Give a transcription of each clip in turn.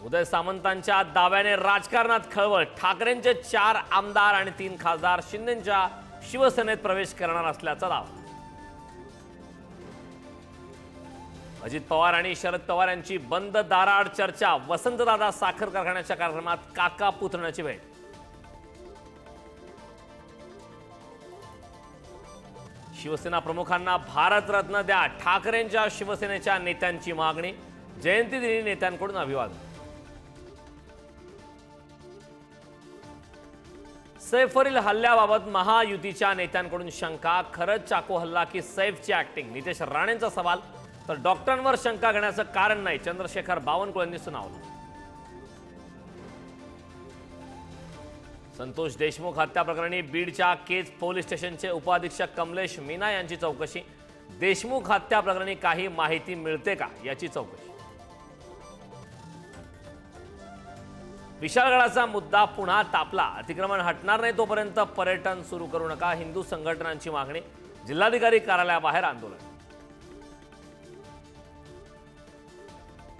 उदय सामंतांच्या दाव्याने राजकारणात खळबळ। ठाकरेंचे 4 आमदार आणि 3 खासदार शिंदेंच्या शिवसेनेत प्रवेश करणार असल्याचा दावा। अजित पवार आणि शरद पवार यांची बंद दाराआड चर्चा। वसंतदादा साखर कारखान्याच्या कार्यक्रमात काका पुतण्याची भेट। शिवसेना प्रमुखांना भारतरत्न द्या, ठाकरेंच्या शिवसेनेच्या नेत्यांची मागणी। जयंतीदिनी नेत्यांकडून अभिवादन। सैफवरील हल्ल्याबाबत महायुतीच्या नेत्यांकडून शंका। खरंच चाकू हल्ला की सैफची ऍक्टिंग? नितेश राणेंचा सवाल। तर डॉक्टरांवर शंका घेण्याचं कारण नाही, चंद्रशेखर बावनकुळेंनी सुनावलं। संतोष देशमुख हत्या प्रकरणी बीडच्या केज पोलीस स्टेशनचे उपअधीक्षक कमलेश मीना यांची चौकशी। देशमुख हत्या प्रकरणी काही माहिती मिळते का याची चौकशी। विशाळगडाचा मुद्दा पुन्हा तापला। अतिक्रमण हटणार नाही तोपर्यंत पर्यटन सुरू करू नका, हिंदू संघटनांची मागणी। जिल्हाधिकारी कार्यालयाबाहेर आंदोलन।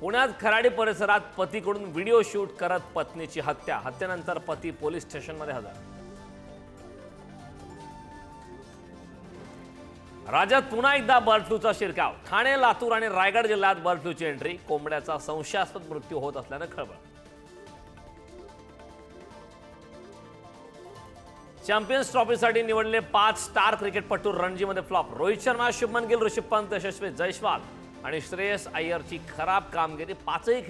पुण्यात खराडी परिसरात पतीकडून व्हिडिओ शूट करत पत्नीची हत्या। हत्येनंतर पती पोलीस स्टेशनमध्ये हजर। राज्यात पुन्हा एकदा बर्ड फ्लूचा शिरकाव। ठाणे, लातूर आणि रायगड जिल्ह्यात बर्ड फ्लूची एंट्री। कोंबड्याचा संशयास्पद मृत्यू होत असल्यानं खळबळ। चॅम्पियन्स ट्रॉफीसाठी निवडले 5 स्टार क्रिकेटपटू रणजीमध्ये फ्लॉप। रोहित शर्मा, शुभमन गिल, ऋषभ पंत, यशस्वी जयस्वाल आणि श्रेयस अय्यरची खराब कामगिरी। पाचही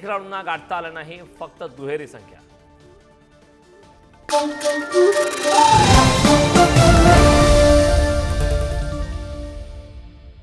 खेळाडूंना गाठता आलं नाही, फक्त दुहेरी संख्या।